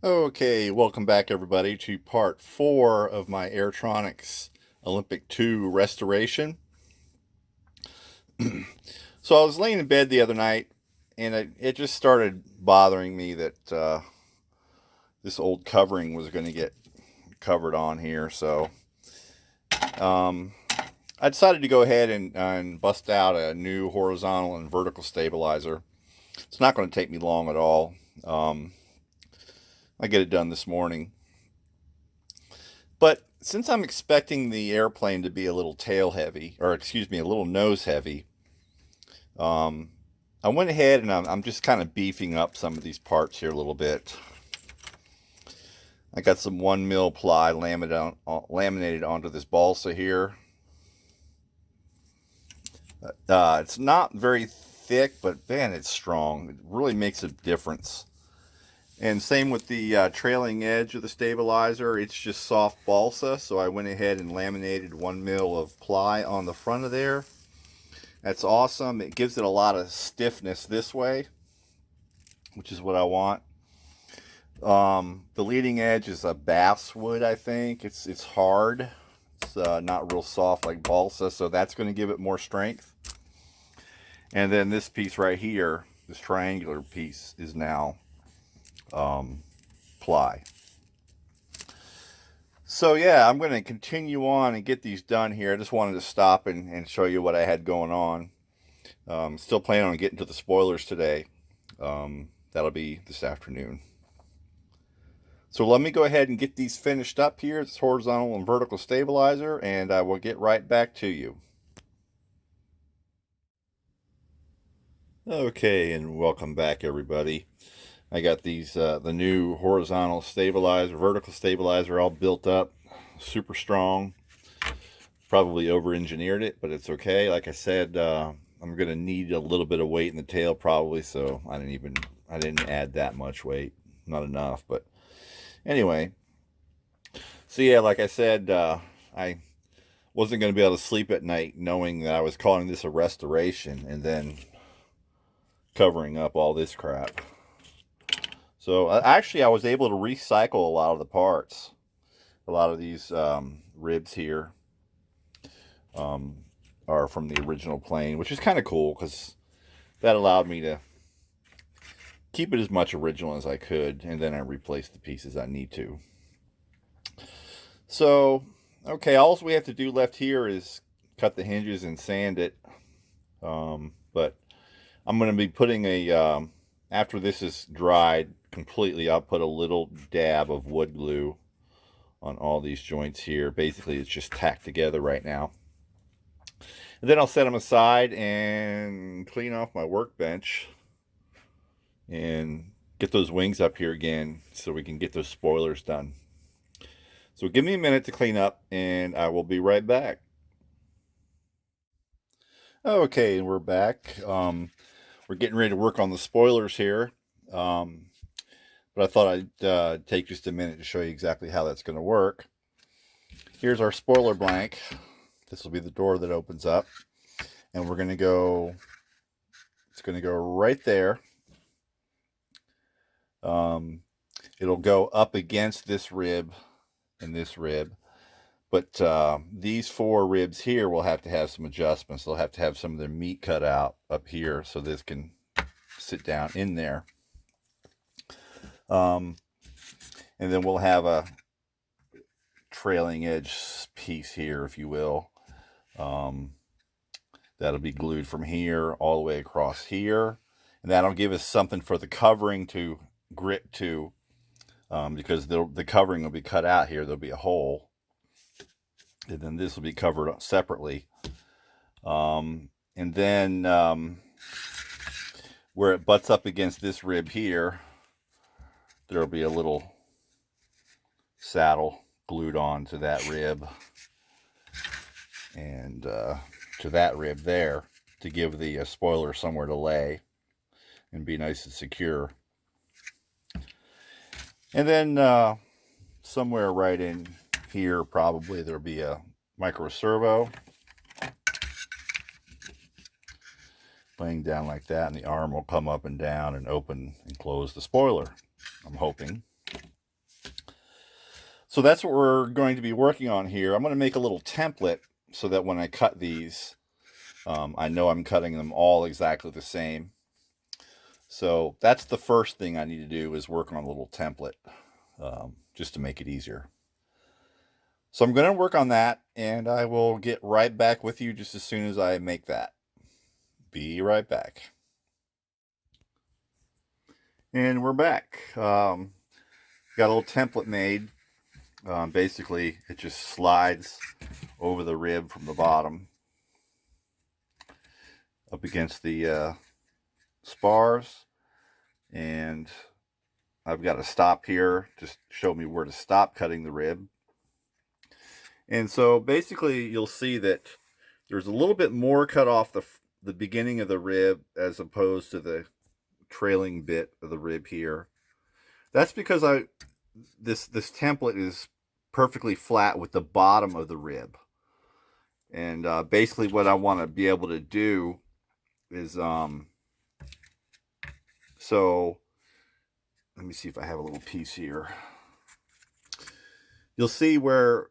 Okay, welcome back everybody to part 4 of my Airtronics Olympic II restoration. So I was laying in bed the other night and it just started bothering me that this old covering was going to get covered on here. So um, I decided to go ahead and bust out a new horizontal and vertical stabilizer. It's not going to take me long at all. I get it done this morning. But since I'm expecting the airplane to be a little tail heavy, or excuse me, a little nose heavy, um, I went ahead and I'm just kind of beefing up some of these parts here a little bit. I got some 1 mil ply laminated onto this balsa here. It's not very thick, but man, it's strong. It really makes a difference. And same with the trailing edge of the stabilizer. It's just soft balsa, so I went ahead and laminated 1 mil of ply on the front of there. That's awesome. It gives it a lot of stiffness this way, which is what I want. The leading edge is a basswood, I think. It's hard. It's not real soft like balsa, so that's going to give it more strength. And then this piece right here, this triangular piece, is now ply. So yeah, I'm going to continue on and get these done here. I just wanted to stop and show you what I had going on. Still planning on getting to the spoilers today. That'll be this afternoon. So let me go ahead and get these finished up here. It's horizontal and vertical stabilizer, and I will get right back to you. Okay, and welcome back everybody. I got these the new horizontal stabilizer, vertical stabilizer all built up, super strong. Probably over-engineered it, but it's okay. Like I said, I'm gonna need a little bit of weight in the tail probably, so I didn't add that much weight, not enough. But anyway, so yeah, like I said, I wasn't gonna be able to sleep at night knowing that I was calling this a restoration and then covering up all this crap. So actually, I was able to recycle a lot of the parts. A lot of these ribs here are from the original plane, which is kind of cool because that allowed me to keep it as much original as I could, and then I replace the pieces I need to. So, okay, all we have to do left here is cut the hinges and sand it. But I'm going to be putting after this is dried completely, I'll put a little dab of wood glue on all these joints here. Basically, it's just tacked together right now. And then I'll set them aside and clean off my workbench and get those wings up here again so we can get those spoilers done. So give me a minute to clean up and I will be right back. Okay, and we're back. We're getting ready to work on the spoilers here. But I thought I'd take just a minute to show you exactly how that's going to work. Here's our spoiler blank. This will be the door that opens up. And we're going to go, it's going to go right there. It'll go up against this rib and this rib. But these 4 ribs here will have to have some adjustments. They'll have to have some of their meat cut out up here so this can sit down in there. And then we'll have a trailing edge piece here, if you will. That'll be glued from here all the way across here. And that'll give us something for the covering to grip to, because the covering will be cut out here. There'll be a hole. And then this will be covered separately. And then where it butts up against this rib here, there'll be a little saddle glued on to that rib and to that rib there to give the spoiler somewhere to lay and be nice and secure. And then somewhere right in here probably there'll be a micro servo laying down like that, and the arm will come up and down and open and close the spoiler, I'm hoping. So that's what we're going to be working on here. I'm going to make a little template so that when I cut these, I know I'm cutting them all exactly the same. So that's the first thing I need to do, is work on a little template, just to make it easier. So I'm going to work on that, and I will get right back with you just as soon as I make that. Be right back. And we're back. Got a little template made. Basically, it just slides over the rib from the bottom up against the spars, and I've got a stop here to show me where to stop cutting the rib. And so basically you'll see that there's a little bit more cut off the beginning of the rib as opposed to the trailing bit of the rib here. That's because this template is perfectly flat with the bottom of the rib. And basically what I want to be able to do is so let me see if I have a little piece here. You'll see where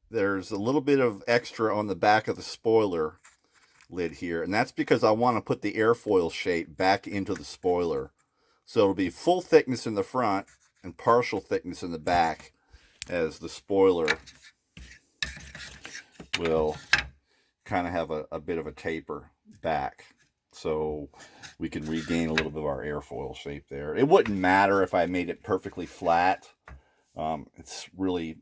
there's a little bit of extra on the back of the spoiler lid here, and that's because I want to put the airfoil shape back into the spoiler. So it'll be full thickness in the front and partial thickness in the back, as the spoiler will kind of have a bit of a taper back, so we can regain a little bit of our airfoil shape there. It wouldn't matter if I made it perfectly flat. It's really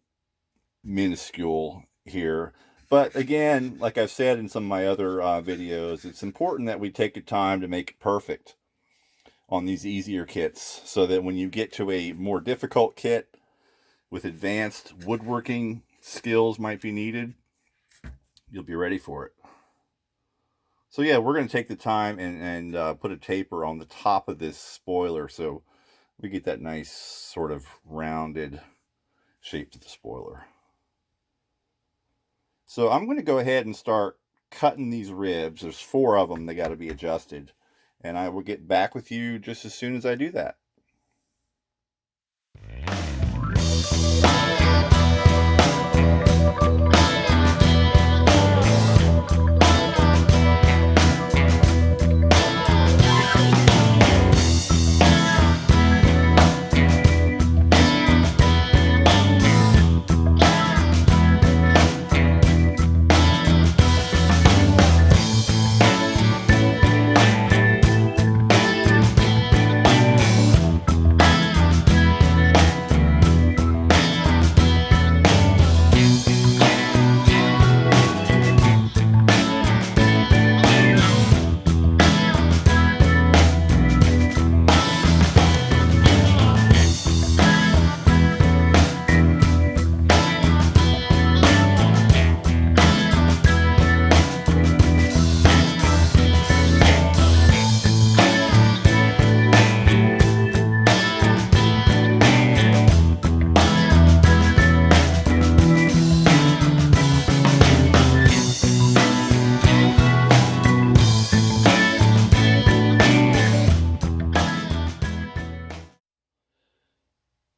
minuscule here. But again, like I've said in some of my other videos, it's important that we take the time to make it perfect on these easier kits, so that when you get to a more difficult kit with advanced woodworking skills might be needed, you'll be ready for it. So yeah, we're going to take the time and put a taper on the top of this spoiler so we get that nice sort of rounded shape to the spoiler. So I'm going to go ahead and start cutting these ribs. There's 4 of them. They got to be adjusted. And I will get back with you just as soon as I do that.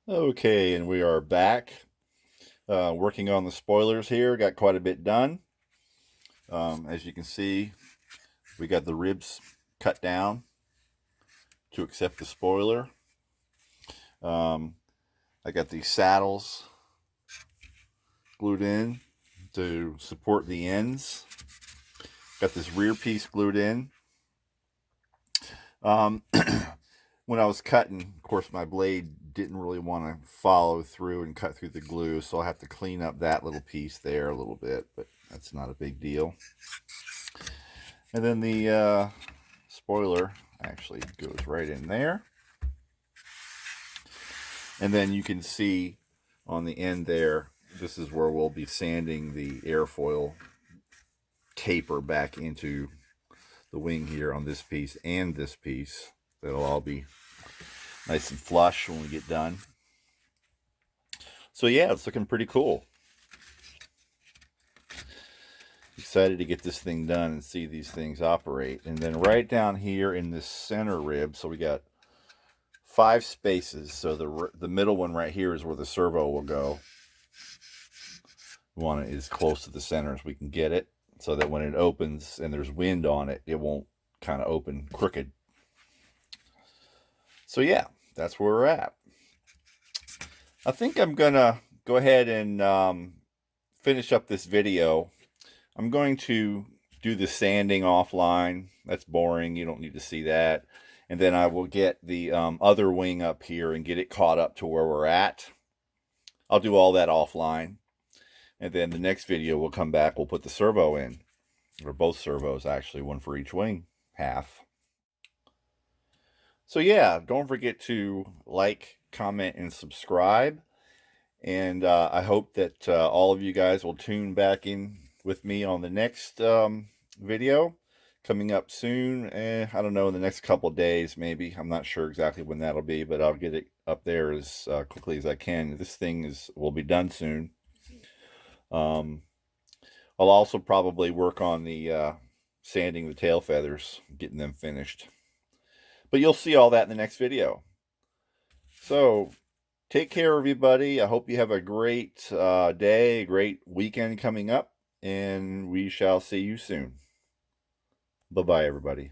Okay, and we are back working on the spoilers here. Got quite a bit done. As you can see, we got the ribs cut down to accept the spoiler. I got these saddles glued in to support the ends. Got this rear piece glued in. When I was cutting, of course, my blade didn't really want to follow through and cut through the glue, so I'll have to clean up that little piece there a little bit, but that's not a big deal. And then the spoiler actually goes right in there. And then you can see on the end there, this is where we'll be sanding the airfoil taper back into the wing here on this piece and this piece. That'll all be nice and flush when we get done. So yeah, it's looking pretty cool. Excited to get this thing done and see these things operate. And then right down here in this center rib, so we got 5 spaces. So the middle one right here is where the servo will go. We want it as close to the center as we can get it, so that when it opens and there's wind on it, it won't kind of open crooked. So yeah, that's where we're at. I think I'm gonna go ahead and finish up this video. I'm going to do the sanding offline. That's boring. You don't need to see that. And then I will get the other wing up here and get it caught up to where we're at. I'll do all that offline. And then the next video we'll come back. We'll put the servo in. Or both servos, actually. One for each wing. Half. So yeah, don't forget to like, comment, and subscribe. And I hope that all of you guys will tune back in with me on the next video coming up soon. I don't know, in the next couple of days, maybe. I'm not sure exactly when that'll be, but I'll get it up there as quickly as I can. This thing will be done soon. I'll also probably work on the sanding the tail feathers, getting them finished. But you'll see all that in the next video. So take care, everybody. I hope you have a great day, a great weekend coming up, and we shall see you soon. Bye-bye, everybody.